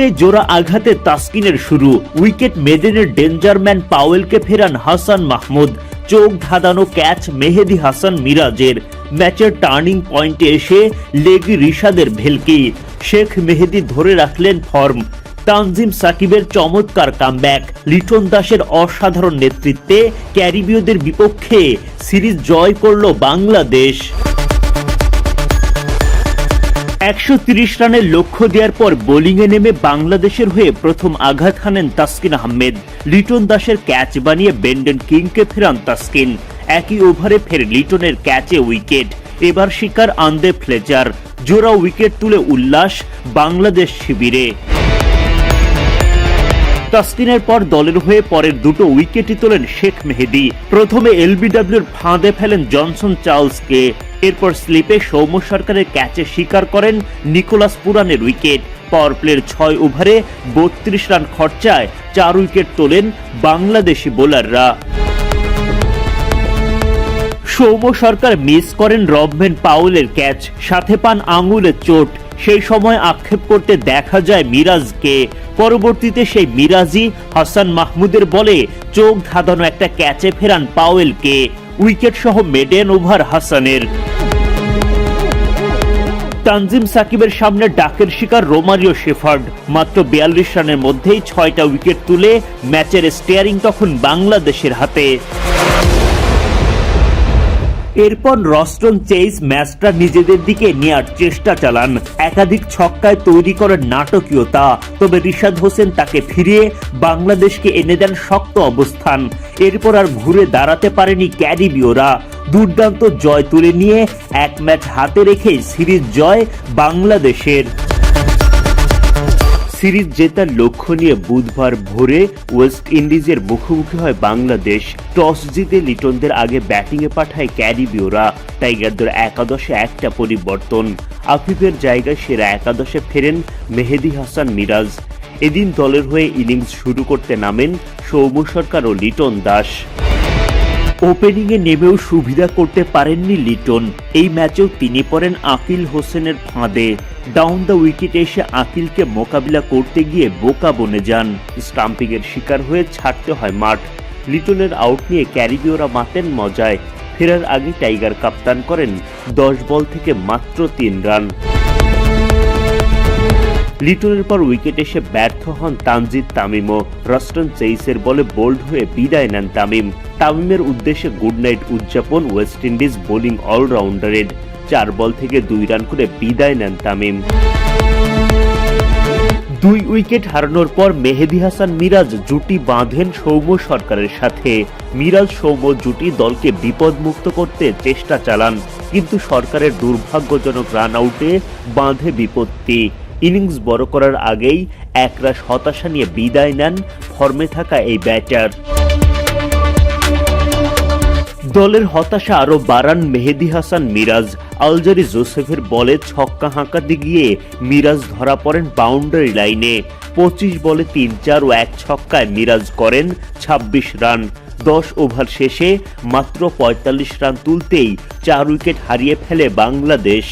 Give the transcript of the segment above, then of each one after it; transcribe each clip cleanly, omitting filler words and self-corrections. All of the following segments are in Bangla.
শুরুতে জোড়া আঘাতে তাসকিনের শুরু, উইকেট মেডেনের ডেঞ্জারম্যান পাওয়েলকে ফেরান হাসান মাহমুদ, চোখ ধাঁধানো ক্যাচ মেহেদী হাসান মিরাজের। ম্যাচের টার্নিং পয়েন্টে এসে লেগি রিশাদের ভেলকি, শেখ মেহেদী ধরে রাখলেন ফর্ম। তানজিম সাকিবের চমৎকার কামব্যাক, লিটন দাসের অসাধারণ নেতৃত্বে ক্যারিবীয়দের বিপক্ষে সিরিজ জয় করল বাংলাদেশ। 130 রানের লক্ষ্য দেওয়ার পর বোলিংয়ে নেমে বাংলাদেশের হয়ে প্রথম আঘাত হানেন তাসকিন আহমেদ। লিটন দাসের ক্যাচ বানিয়ে বেন্ডন কিংকে ফেরান তাসকিন। একই ওভারে ফের লিটনের ক্যাচে উইকেট, এবার শিকার আন্দে ফ্লেচার। জোড়া উইকেট তুলে উল্লাস বাংলাদেশ শিবিরে। তাসকিনের পর দলের হয়ে পরের দুটো উইকেটই তোলেন শেখ মেহেদী। প্রথমে এলবিডব্লিউর ফাঁদে ফেলেন জনসন চার্লসকে, এরপর স্লিপে সৌম্য সরকারের ক্যাচে শিকার করেন নিকোলাস পুরানের উইকেট। পাওয়ার প্লের 6 ওভারে 32 রান খরচায় 4 উইকেট তোলেন বাংলাদেশি বোলাররা। সৌম্য সরকার মিস করেন রবম্যান পাওয়েলের ক্যাচ, সাথে পান আঙুলের চোট। সেই সময় আক্ষেপ করতে দেখা যায় মিরাজকে। পরবর্তীতে সেই মিরাজই হাসান মাহমুদের বলে চোখ ধাঁধানো একটা ক্যাচে ফেরান পাওয়েলকে। উইকেট সহ মেডেন ওভার হাসানের। তানজিম সাকিবের সামনে ডাকের শিকার রোমারিও শেফার্ড। মাত্র 42 রানের মধ্যেই 6টা উইকেট তুলে ম্যাচের স্টিয়ারিং তখন বাংলাদেশের হাতে। এরপর রস্টন চেইস ম্যাচটা নিজেদের দিকে নেয়ার চেষ্টা চালান, একাধিক ছক্কায় তৈরি করেন নাটকীয়তা। তবে রিশাদ হোসেন তাকে ফিরিয়ে বাংলাদেশকে এনে দেন শক্ত অবস্থান। এরপর আর ঘুরে দাঁড়াতে পারেনি ক্যারিবীয়রা। দুর্দান্ত জয় তুলে নিয়ে এক ম্যাচ হাতে রেখেই সিরিজ জয় বাংলাদেশের। সিরিজ জেতার লক্ষ্য নিয়ে বুধবার ভোরে ওয়েস্ট ইন্ডিজের মুখোমুখি হয় বাংলাদেশ। টস জিতে লিটনদের আগে ব্যাটিংয়ে পাঠায় ক্যারিবীয়রা। টাইগারদের একাদশে একটা পরিবর্তন, আফিফের জায়গায় সেরা একাদশে ফেরেন মেহেদী হাসান মিরাজ। এদিন দলের হয়ে ইনিংস শুরু করতে নামেন সৌম্য সরকার ও লিটন দাস। ওপেনিংয়ে নেমেও সুবিধা করতে পারেননি লিটন। এই ম্যাচেও তিনি পড়েন আকিল হোসেনের ফাঁদে। ডাউন দ্য উইকেটে এসে আকিলকে মোকাবিলা করতে গিয়ে বোকা বনে যান। স্টাম্পিংয়ের শিকার হয়ে ছাড়তে হয় মাঠ। লিটনের আউট নিয়ে ক্যারিবীয়রা মাতেন মজায়। ফেরার আগে টাইগার কাপ্তান করেন 10 বল থেকে মাত্র 3 রান। লিটনের পর উইকেট এসে ব্যর্থ হন তানজিদ তামিমও। রস্টন চেইসের বলে বোল্ড হয়ে বিদায় নেন তামিম। তামিমের উদ্দেশ্যে গুড নাইট উদযাপন ওয়েস্ট ইন্ডিজ বোলিং অলরাউন্ডারের। 4 বল থেকে 2 রান করে বিদায় নেন তামিম। 2 উইকেট হারানোর পর মেহেদী হাসান মিরাজ জুটি বাঁধেন সৌম্য সরকারের সাথে। মিরাজ সৌম্য জুটি দলকে বিপদমুক্ত করতে চেষ্টা চালান, কিন্তু সরকারের দুর্ভাগ্যজনক রান আউটে বাঁধে বিপত্তি। ইনিংস বড় করার আগেই একরাশ হতাশা নিয়ে বিদায় নেন ফর্মে থাকা এই ব্যাটার। দলের হতাশা আরো বাড়ান মেহেদী হাসান মিরাজ। আলজারি জোসেফের বলে ছক্কা হাঁকাতে গিয়ে মিরাজ ধরা পড়েন বাউন্ডারি লাইনে। 25 বলে 3-4 ও 1 ছক্কায় মিরাজ করেন 26 রান। 10 ওভার শেষে মাত্র 45 রান তুলতেই 4 উইকেট হারিয়ে ফেলে বাংলাদেশ।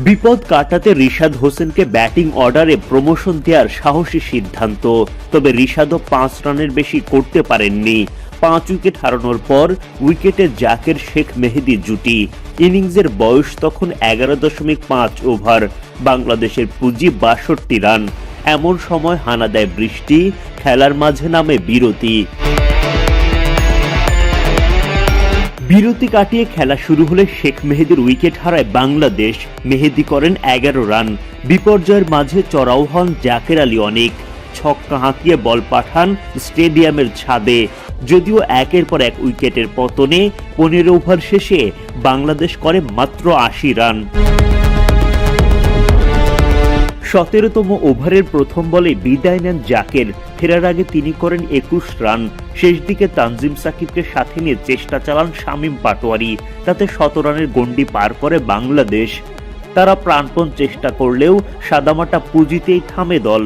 বিপদ কাটাতে রিশাদ হোসেনকে ব্যাটিং অর্ডারে প্রমোশন দেওয়ার সাহসী সিদ্ধান্ত। তবে রিশাদও 5 রানের বেশি করতে পারেননি। 5 উইকেট হারানোর পর উইকেটে জাকের শেখ মেহেদী জুটি। ইনিংসের বয়স তখন 11.5 ওভার। বাংলাদেশের পুঁজি 62 রান। এমন সময় হানা দেয় বৃষ্টি, খেলার মাঝে নামে বিরতি। বিরতি কাটিয়ে খেলা শুরু হলে শেখ মেহেদীর উইকেট হারায় বাংলাদেশ। মেহেদী করেন 11 রান। বিপর্যয়ের মাঝে চড়াও হন জাকের আলী অনেক। ছক্কা হাঁকিয়ে বল পাঠান স্টেডিয়ামের ছাদে। যদিও একের পর এক উইকেটের পতনে 15 ওভার শেষে বাংলাদেশ করে মাত্র 80 রান। 17তম ওভারের প্রথম বলে বিদায় নেন জাকের। ফেরার আগে তিনি করেন 21 রান। শেষ দিকে তানজিম সাকিবকে সাথে নিয়ে চেষ্টা চালান শামীম পাটোয়ারি। তাতে 17 রানের গন্ডি পার করে বাংলাদেশ। তারা প্রাণপণ চেষ্টা করলেও সাদামাটা পুঁজিতেই থামে দল।